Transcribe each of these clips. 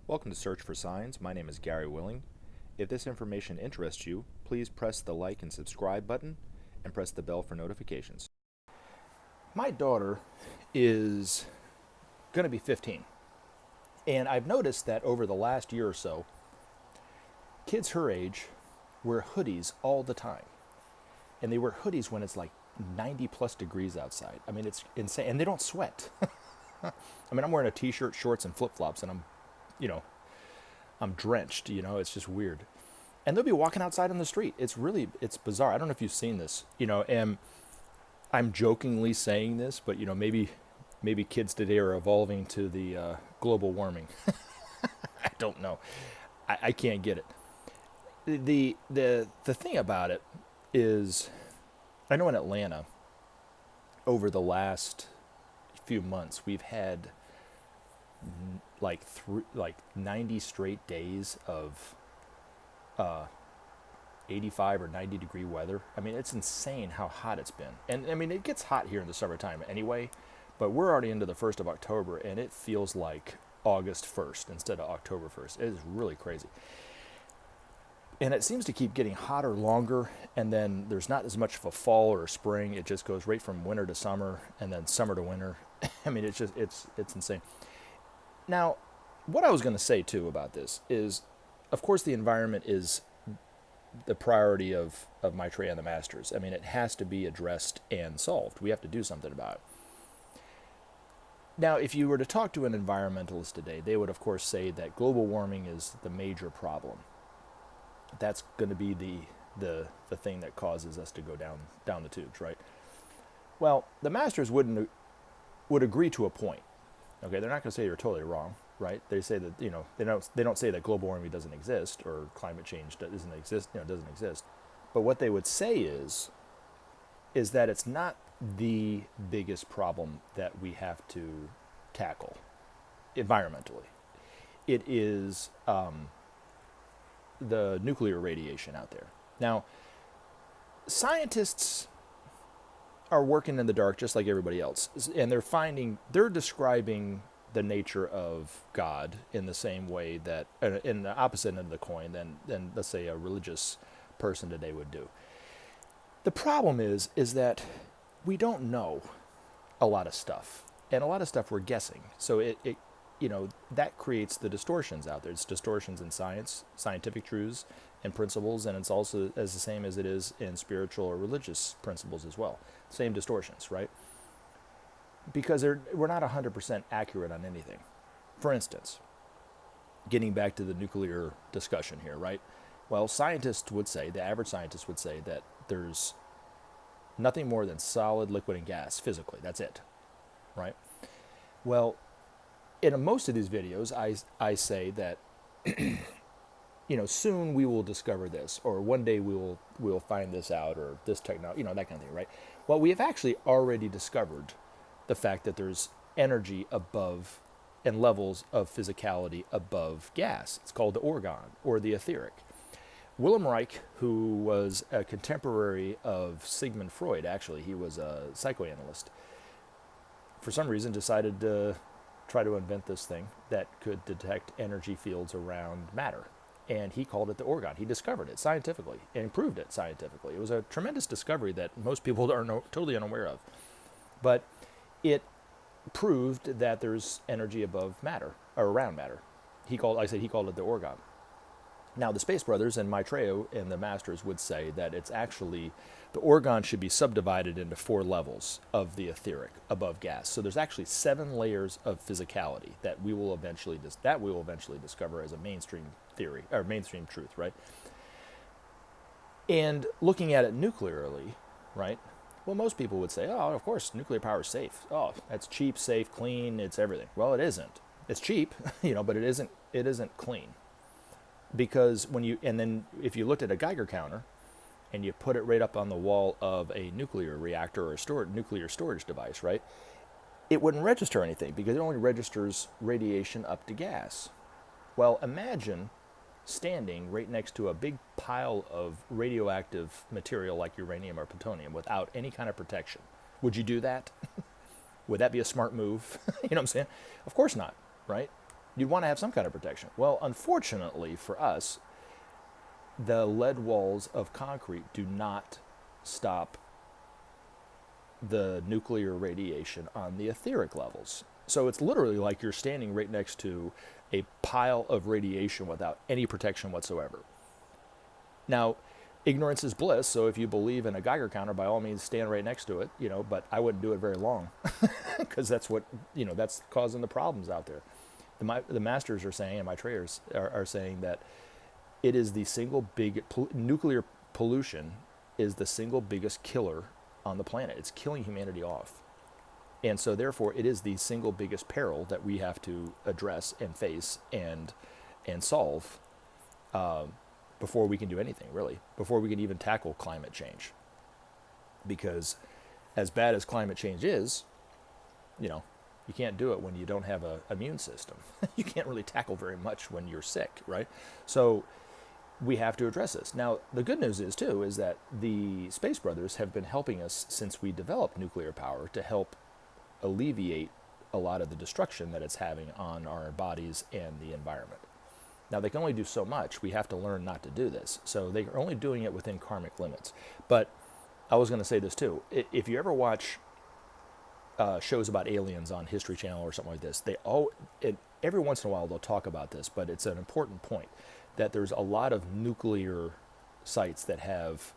Welcome to Search for Signs. My name is Gary Willing. If this information interests you, please press the like and subscribe button and press the bell for notifications. My daughter is going to be 15, and I've noticed that over the last year or so, kids her age wear hoodies all the time. And they wear hoodies when it's like 90 plus degrees outside. I mean, it's insane. And they don't sweat. I mean, I'm wearing a t-shirt, shorts, and flip-flops, and I'm drenched, it's just weird. And they'll be walking outside on the street. It's bizarre. I don't know if you've seen this, and I'm jokingly saying this, but, maybe kids today are evolving to the global warming. I don't know. I can't get it. The thing about it is, I know in Atlanta, over the last few months, we've had like 90 straight days of 85 or 90 degree weather. I mean, it's insane how hot it's been. And I mean, it gets hot here in the summertime anyway, but we're already into the 1st of October, and it feels like August 1st instead of October 1st. It is really crazy. And it seems to keep getting hotter longer, and then there's not as much of a fall or a spring. It just goes right from winter to summer, and then summer to winter. I mean, it's insane. Now, what I was going to say, too, about this is, of course, the environment is the priority of Maitreya and the Masters. I mean, it has to be addressed and solved. We have to do something about it. Now, if you were to talk to an environmentalist today, they would, of course, say that global warming is the major problem. That's going to be the thing that causes us to go down the tubes, right? Well, the Masters would agree to a point. Okay, they're not going to say you're totally wrong, right? They say that they don't say that global warming doesn't exist or climate change doesn't exist. But what they would say is that it's not the biggest problem that we have to tackle environmentally. It is the nuclear radiation out there. Now, scientists are working in the dark just like everybody else, and they're describing the nature of God in the same way that, in the opposite end of the coin than let's say a religious person today would do. The problem is that we don't know a lot of stuff, and a lot of stuff we're guessing. So that creates the distortions out there. It's distortions in science, scientific truths and principles, and it's also as the same as it is in spiritual or religious principles as well. Same distortions, right? Because we're not 100% accurate on anything. For instance, getting back to the nuclear discussion here, right? Well, the average scientist would say that there's nothing more than solid, liquid, and gas physically. That's it, right? Well, in most of these videos, I say that soon we will discover this, or one day we'll find this out, or this technology, that kind of thing, right? Well, we have actually already discovered the fact that there's energy above and levels of physicality above gas. It's called the orgone, or the etheric. Wilhelm Reich, who was a contemporary of Sigmund Freud, actually, he was a psychoanalyst, for some reason decided to try to invent this thing that could detect energy fields around matter. And he called it the orgone. He discovered it scientifically and proved it scientifically. It was a tremendous discovery that most people are totally unaware of. But it proved that there's energy above matter, or around matter. He called it the orgone. Now, the Space Brothers and Maitreya and the Masters would say that it's actually, the orgone should be subdivided into 4 levels of the etheric above gas. So there's actually 7 layers of physicality that we will eventually discover as a mainstream theory, or mainstream truth, right? And looking at it nuclearly, right? Well, most people would say, oh, of course, nuclear power is safe. Oh, that's cheap, safe, clean, it's everything. Well, it isn't. It's cheap, but it isn't clean. Because if you looked at a Geiger counter and you put it right up on the wall of a nuclear reactor or nuclear storage device, right? it wouldn't register anything because it only registers radiation up to gas. Well, imagine standing right next to a big pile of radioactive material like uranium or plutonium without any kind of protection. Would you do that? Would that be a smart move? You know what I'm saying? Of course not, right? You'd want to have some kind of protection. Well, unfortunately for us, the lead walls of concrete do not stop the nuclear radiation on the etheric levels. So it's literally like you're standing right next to a pile of radiation without any protection whatsoever. Now, ignorance is bliss, so if you believe in a Geiger counter, by all means stand right next to it, but I wouldn't do it very long because that's what, that's causing the problems out there. The masters are saying, and Maitreyas are saying that it is the single nuclear pollution is the single biggest killer on the planet. It's killing humanity off. And so therefore it is the single biggest peril that we have to address and face and solve before we can do anything, really, before we can even tackle climate change. Because as bad as climate change is, you can't do it when you don't have an immune system. You can't really tackle very much when you're sick, right? So we have to address this. Now, the good news is, too, is that the Space Brothers have been helping us since we developed nuclear power to help alleviate a lot of the destruction that it's having on our bodies and the environment. Now, they can only do so much. We have to learn not to do this. So they are only doing it within karmic limits. But I was going to say this, too. If you ever watch shows about aliens on History Channel or something like this, every once in a while they'll talk about this, but it's an important point that there's a lot of nuclear sites that have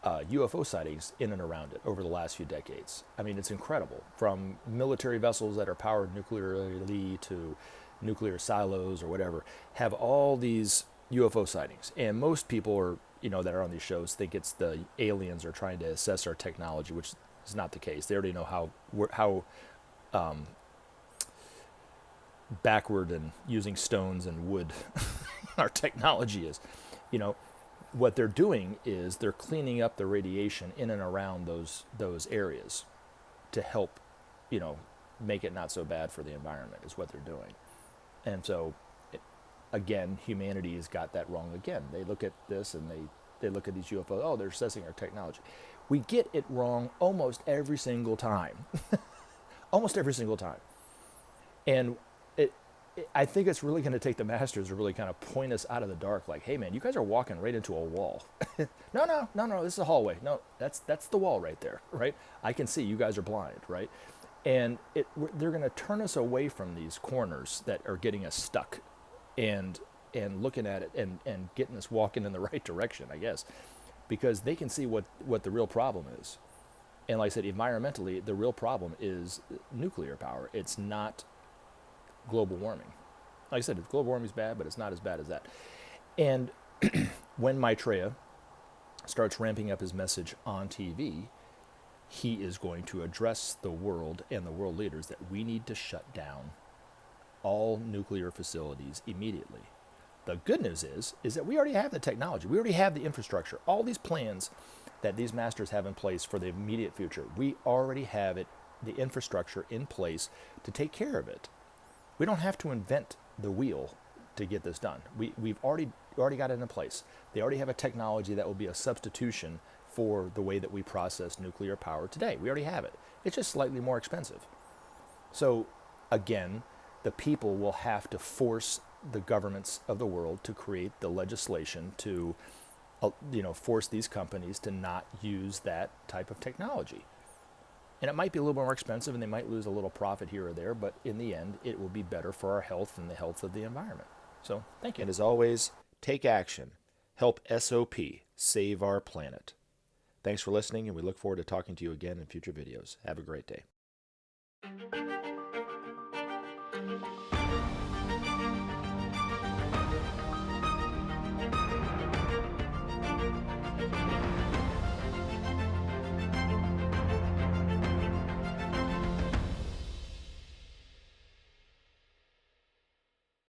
UFO sightings in and around it over the last few decades. I mean, it's incredible. From military vessels that are powered nuclearly to nuclear silos or whatever, have all these UFO sightings. And most people are, that are on these shows think it's the aliens are trying to assess our technology, which is not the case. They already know how backward and using stones and wood our technology is. What they're doing is they're cleaning up the radiation in and around those areas to help, make it not so bad for the environment is what they're doing. And so, again, humanity has got that wrong again. They look at this and they look at these UFOs, oh, they're assessing our technology. We get it wrong almost every single time. Almost every single time. And I think it's really going to take the masters to really kind of point us out of the dark, like, hey, man, you guys are walking right into a wall. No, this is a hallway. No, that's the wall right there, right? I can see you guys are blind, right? And they're going to turn us away from these corners that are getting us stuck and looking at it and getting us walking in the right direction, I guess, because they can see what the real problem is. And like I said, environmentally, the real problem is nuclear power. It's not global warming. Like I said, global warming is bad, but it's not as bad as that. And when Maitreya starts ramping up his message on TV, he is going to address the world and the world leaders that we need to shut down all nuclear facilities immediately. The good news is that we already have the technology. We already have the infrastructure. All these plans that these masters have in place for the immediate future, we already have it, the infrastructure in place to take care of it. We don't have to invent the wheel to get this done. We've already got it in place. They already have a technology that will be a substitution for the way that we process nuclear power today. We already have it. It's just slightly more expensive. So again, the people will have to force the governments of the world to create the legislation to, force these companies to not use that type of technology. And it might be a little more expensive and they might lose a little profit here or there, but in the end, it will be better for our health and the health of the environment. So, thank you. And as always, take action. Help SOP save our planet. Thanks for listening, and we look forward to talking to you again in future videos. Have a great day.